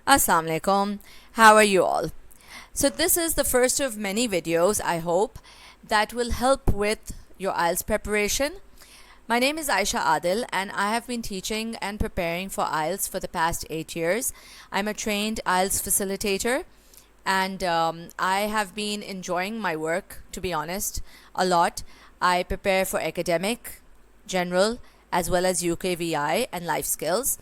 Assalamu alaikum. How are you all? So this is the first of many videos, I hope, that will help with your IELTS preparation. My name is Ayesha Adil and I have been teaching and preparing for IELTS for the past 8 years. I'm a trained IELTS facilitator and I have been enjoying my work, to be honest, a lot. I prepare for academic, general, as well as UKVI and life skills.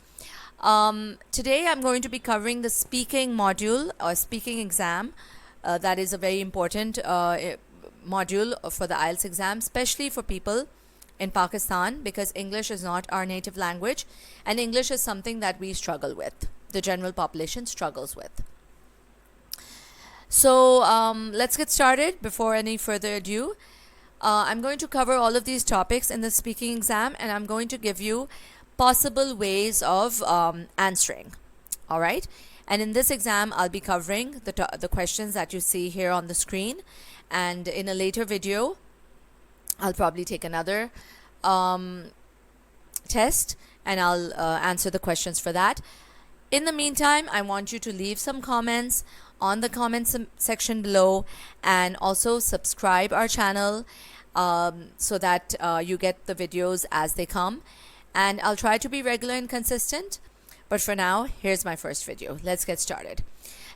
Today I'm going to be covering the speaking module or speaking exam. That is a very important module for the IELTS exam, especially for people in Pakistan, because English is not our native language and English is something that we struggle with, the general population struggles with. So let's get started. Before any further ado, I'm going to cover all of these topics in the speaking exam and I'm going to give you possible ways of answering. All right, and in this exam I'll be covering the questions that you see here on the screen, and in a later video I'll probably take another test and I'll answer the questions for that. In the meantime, I want you to leave some comments on the comments section below and also subscribe our channel so that you get the videos as they come. And I'll try to be regular and consistent. But for now, here's my first video. Let's get started.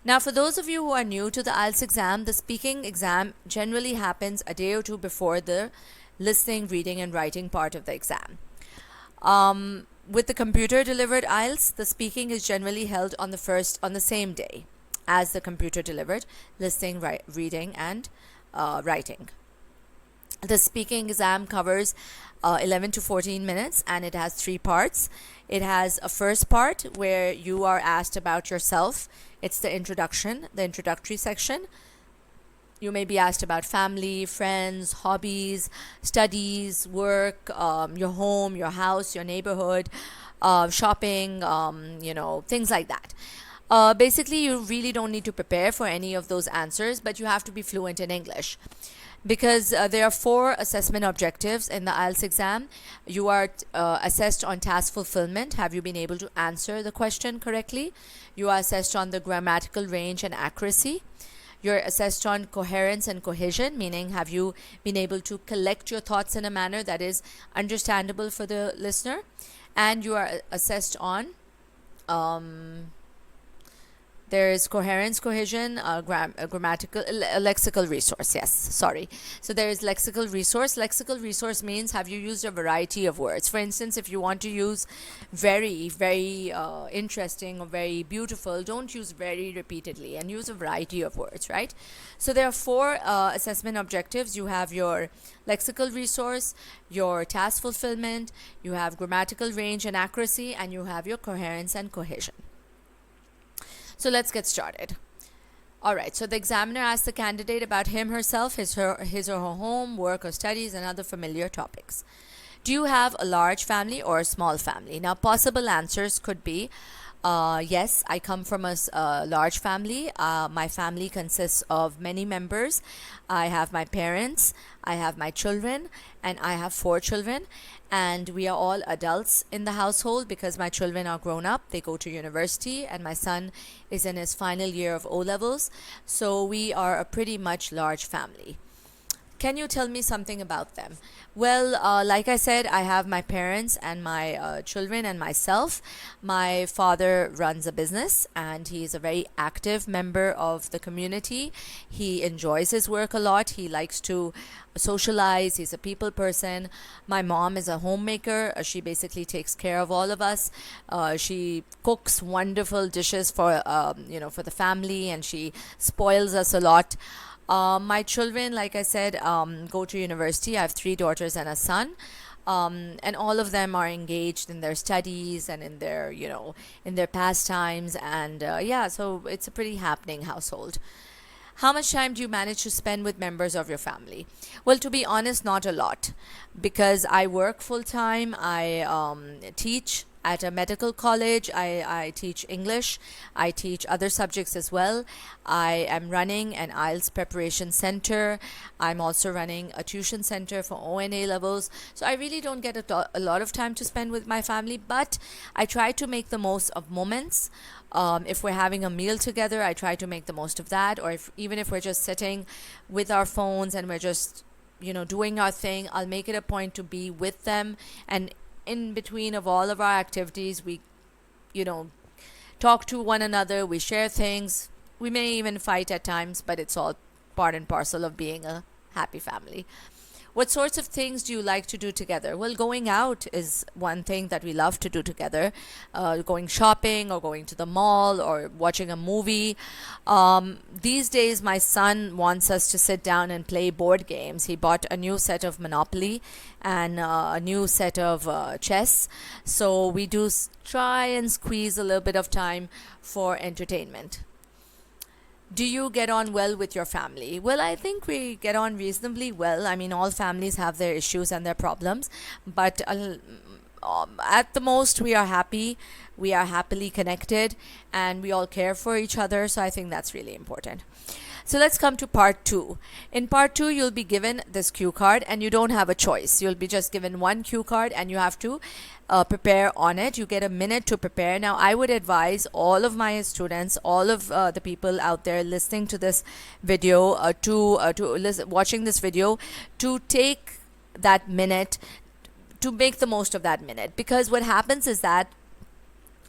Now, for those of you who are new to the IELTS exam, the speaking exam generally happens a day or two before the listening, reading, and writing part of the exam. With the computer-delivered IELTS, the speaking is generally held on the same day as the computer-delivered listening, reading, and writing. The speaking exam covers 11 to 14 minutes and it has 3 parts. It has a first part where you are asked about yourself. It's the introduction, the introductory section. You may be asked about family, friends, hobbies, studies, work, your home, your house, your neighborhood, shopping, things like that. Basically, you really don't need to prepare for any of those answers, but you have to be fluent in English. Because there are 4 assessment objectives in the IELTS exam. You are assessed on task fulfillment. Have you been able to answer the question correctly? You are assessed on the grammatical range and accuracy. You're assessed on coherence and cohesion, meaning have you been able to collect your thoughts in a manner that is understandable for the listener? And you are assessed on there is coherence, cohesion, grammatical, lexical resource. Yes, sorry. So there is lexical resource. Lexical resource means have you used a variety of words. For instance, if you want to use very, very interesting or very beautiful, don't use very repeatedly and use a variety of words, right? So there are 4 assessment objectives. You have your lexical resource, your task fulfillment, you have grammatical range and accuracy, and you have your coherence and cohesion. So let's get started. All right, so the examiner asks the candidate about him, herself, his or her home, work or studies, and other familiar topics. Do you have a large family or a small family? Now, possible answers could be, yes, I come from a large family. My family consists of many members. I have my parents, I have my children, and I have 4 children. And we are all adults in the household because my children are grown up. They go to university and my son is in his final year of O-levels. So we are a pretty much large family. Can you tell me something about them? Well, like I said, I have my parents and my children and myself. My father runs a business and he is a very active member of the community. He enjoys his work a lot. He likes to socialize. He's a people person. My mom is a homemaker. She basically takes care of all of us. She cooks wonderful dishes for the family, and she spoils us a lot. My children, like I said, go to university. I have 3 daughters and a son. And all of them are engaged in their studies and in their, in their pastimes. And so it's a pretty happening household. How much time do you manage to spend with members of your family? Well, to be honest, not a lot, because I work full time. I teach at a medical college. I teach English. I teach other subjects as well. I am running an IELTS preparation center. I'm also running a tuition center for ONA levels. So I really don't get a lot of time to spend with my family, but I try to make the most of moments. If we're having a meal together, I try to make the most of that. Or even if we're just sitting with our phones and we're just, doing our thing, I'll make it a point to be with them. And in between of all of our activities, we, talk to one another, we share things. We may even fight at times, but it's all part and parcel of being a happy family. What sorts of things do you like to do together? Well, going out is one thing that we love to do together. Going shopping or going to the mall or watching a movie. These days, my son wants us to sit down and play board games. He bought a new set of Monopoly and a new set of chess. So we do try and squeeze a little bit of time for entertainment. Do you get on well with your family? Well, I think we get on reasonably well. I mean, all families have their issues and their problems, but at the most, we are happy. We are happily connected, and we all care for each other. So I think that's really important. So let's come to part 2. In part 2, you'll be given this cue card and you don't have a choice. You'll be just given one cue card and you have to prepare on it. You get a minute to prepare. Now, I would advise all of my students, all of the people out there listening to this video, watching this video, to take that minute, to make the most of that minute. Because what happens is that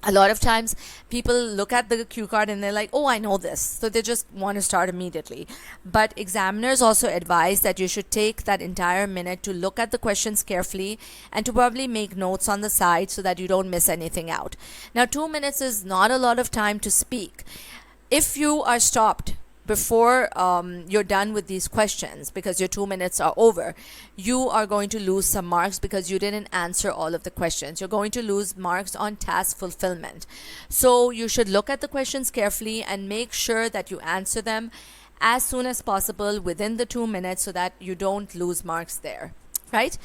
a lot of times people look at the cue card and they're like, oh, I know this. So they just want to start immediately. But examiners also advise that you should take that entire minute to look at the questions carefully and to probably make notes on the side so that you don't miss anything out. Now, 2 minutes is not a lot of time to speak. If you are stopped before you're done with these questions because your 2 minutes are over, you are going to lose some marks because you didn't answer all of the questions. You're going to lose marks on task fulfillment. So you should look at the questions carefully and make sure that you answer them as soon as possible within the 2 minutes so that you don't lose marks there. Right?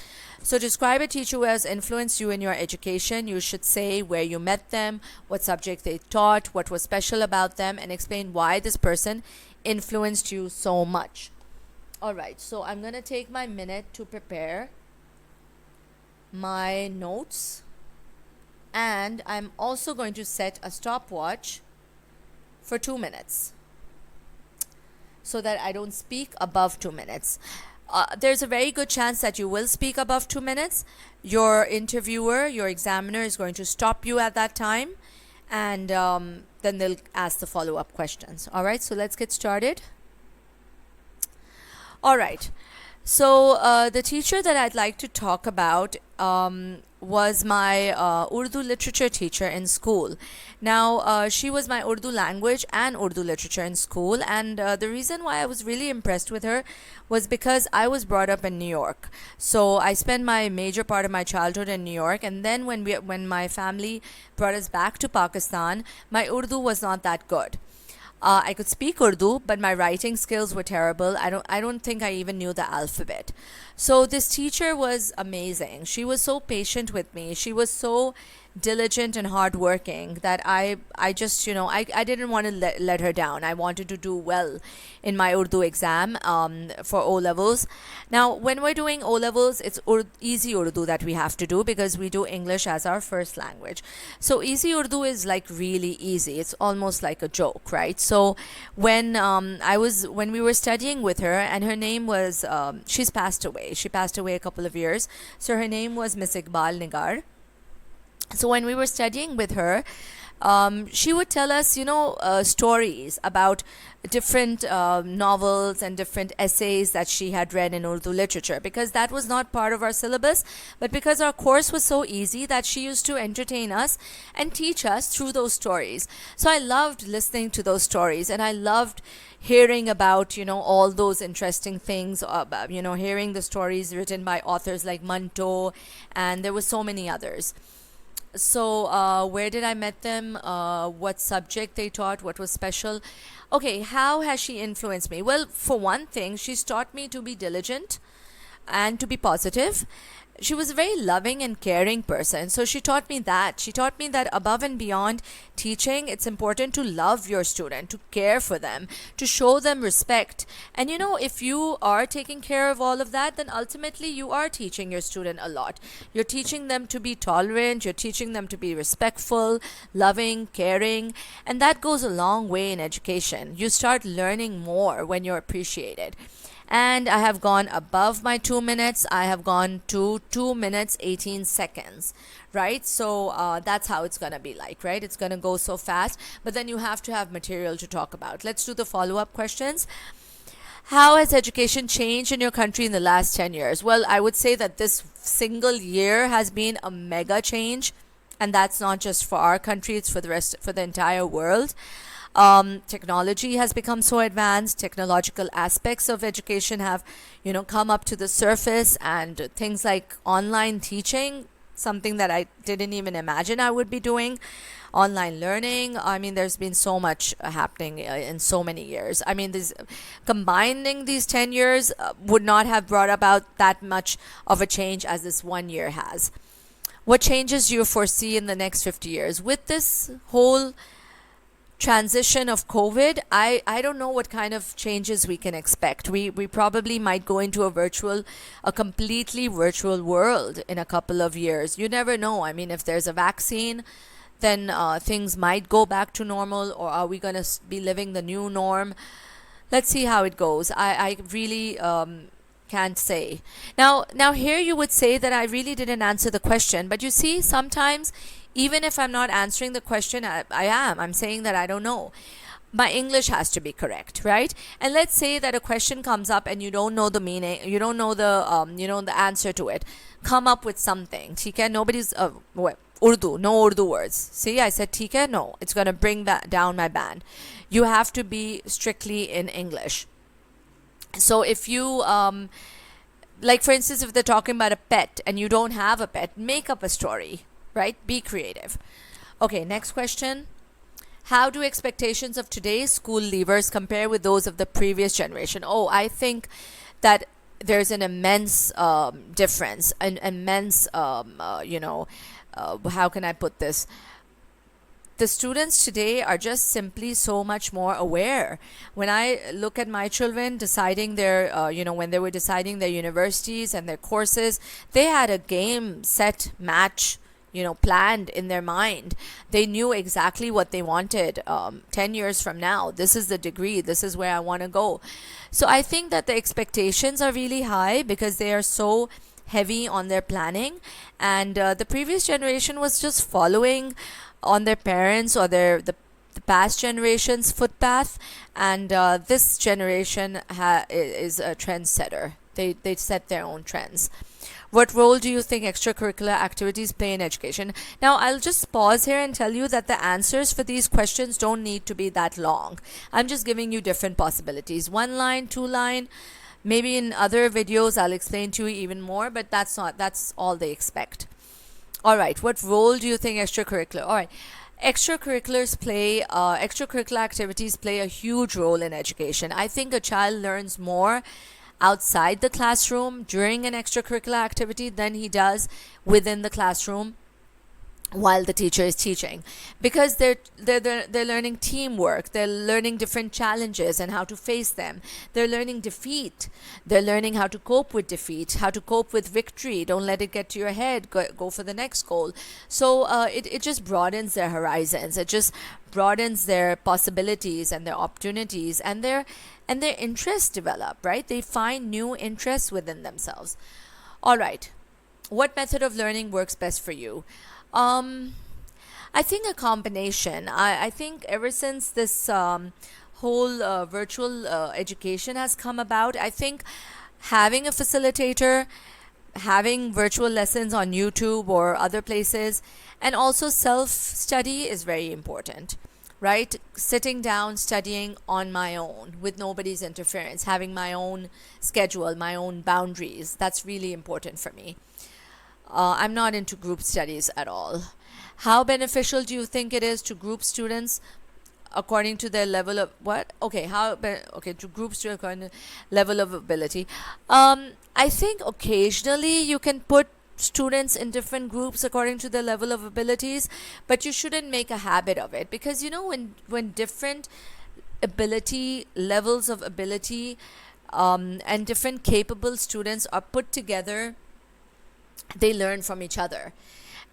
So describe a teacher who has influenced you in your education. You should say where you met them, what subject they taught, what was special about them, and explain why this person influenced you so much. All right, so I'm going to take my minute to prepare my notes, and I'm also going to set a stopwatch for 2 minutes so that I don't speak above 2 minutes. There's a very good chance that you will speak above 2 minutes. Your interviewer, your examiner is going to stop you at that time, and then they'll ask the follow-up questions. All right, so let's get started. All right, so the teacher that I'd like to talk about was my Urdu literature teacher in school. Now, she was my Urdu language and Urdu literature in school, and the reason why I was really impressed with her was because I was brought up in New York. So I spent my major part of my childhood in New York, and then when my family brought us back to Pakistan, my Urdu was not that good. I could speak Urdu, but my writing skills were terrible. I don't think I even knew the alphabet. So this teacher was amazing. She was so patient with me. She was so diligent and hardworking that I just, I didn't want to let her down. I wanted to do well in my Urdu exam for O-levels. Now, when we're doing O-levels, it's easy Urdu that we have to do because we do English as our first language. So easy Urdu is like really easy. It's almost like a joke, right? So when we were studying with her, and her name was, she's passed away. She passed away a couple of years. So her name was Miss Iqbal Nigar. So when we were studying with her, she would tell us, stories about different novels and different essays that she had read in Urdu literature, because that was not part of our syllabus, but because our course was so easy that she used to entertain us and teach us through those stories. So I loved listening to those stories, and I loved hearing about, all those interesting things, about, hearing the stories written by authors like Manto, and there were so many others. So where did I met them? What subject they taught? What was special? Okay, how has she influenced me? Well, for one thing, she's taught me to be diligent. and to be positive. She was a very loving and caring person. So she taught me that. She taught me that above and beyond teaching, it's important to love your student, to care for them, to show them respect. And if you are taking care of all of that, then ultimately you are teaching your student a lot. You're teaching them to be tolerant, you're teaching them to be respectful, loving, caring, and that goes a long way in education. You start learning more when you're appreciated. And I have gone above my 2 minutes. I have gone to 2 minutes 18 seconds, right? So that's how it's going to be like, right? It's going to go so fast, but then you have to have material to talk about. Let's do the follow-up questions. How has education changed in your country in the last 10 years? Well, I would say that this single year has been a mega change, and that's not just for our country, it's for the entire world. Technology has become so advanced. Technological aspects of education have, come up to the surface, and things like online teaching, something that I didn't even imagine I would be doing. Online learning. I mean, there's been so much happening in so many years. I mean, combining these 10 years would not have brought about that much of a change as this 1 year has. What changes do you foresee in the next 50 years? With this whole transition of COVID, I don't know what kind of changes we can expect. We probably might go into a completely virtual world in a couple of years. You never know. I mean, if there's a vaccine, then things might go back to normal, or are we going to be living the new norm? Let's see how it goes. I really can't say. Now here you would say that I really didn't answer the question, but you see, sometimes even if I'm not answering the question, I'm saying that I don't know. My English has to be correct, right? And let's say that a question comes up and you don't know the meaning, you don't know the answer to it. Come up with something. ठीक है? Nobody's Urdu, no Urdu words. See, I said ठीक है? No, it's going to bring down my band. You have to be strictly in English. So if you like, for instance, if they're talking about a pet and you don't have a pet, make up a story. Right? Be creative. Okay, next question. How do expectations of today's school leavers compare with those of the previous generation? Oh, I think that there's an immense difference, an immense, how can I put this? The students today are just simply so much more aware. When I look at my children deciding their, when they were deciding their universities and their courses, they had a game, set, match, planned in their mind. They knew exactly what they wanted 10 years from now. This is the degree. This is where I want to go. So I think that the expectations are really high because they are so heavy on their planning. And the previous generation was just following on their parents or the past generation's footpath. And this generation is a trendsetter. They set their own trends. What role do you think extracurricular activities play in education? Now, I'll just pause here and tell you that the answers for these questions don't need to be that long. I'm just giving you different possibilities. 1 line, 2 line. Maybe in other videos I'll explain to you even more, but that's all they expect. All right. What role do you think extracurricular? All right. Extracurricular activities play a huge role in education. I think a child learns more outside the classroom during an extracurricular activity than he does within the classroom while the teacher is teaching, because they're learning teamwork, they're learning different challenges and how to face them, they're learning defeat, they're learning how to cope with defeat, how to cope with victory. Don't let it get to your head, go for the next goal. So it just broadens their horizons, it just broadens their possibilities and their opportunities, and their interests develop, right? They find new interests within themselves. All right, what method of learning works best for you? I think a combination. I think ever since this whole virtual education has come about, I think having a facilitator, having virtual lessons on YouTube or other places, and also self-study is very important, right? Sitting down, studying on my own with nobody's interference, having my own schedule, my own boundaries. That's really important for me. I'm not into group studies at all. How beneficial do you think it is to group students according to their level of what? Okay, to group students according to level of ability. I think occasionally you can put students in different groups according to their level of abilities, but you shouldn't make a habit of it, because you know, when different ability levels of ability and different capable students are put together, they learn from each other.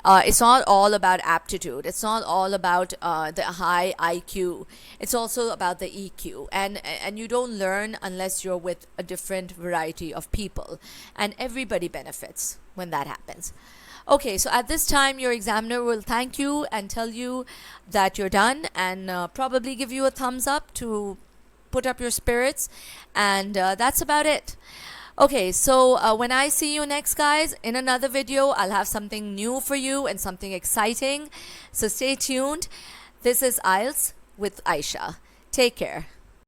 It's not all about aptitude. It's not all about the high IQ. It's also about the EQ. And you don't learn unless you're with a different variety of people. And everybody benefits when that happens. Okay, so at this time, your examiner will thank you and tell you that you're done, and probably give you a thumbs up to put up your spirits. And that's about it. Okay, so when I see you next, guys, in another video, I'll have something new for you and something exciting. So stay tuned. This is IELTS with Ayesha. Take care.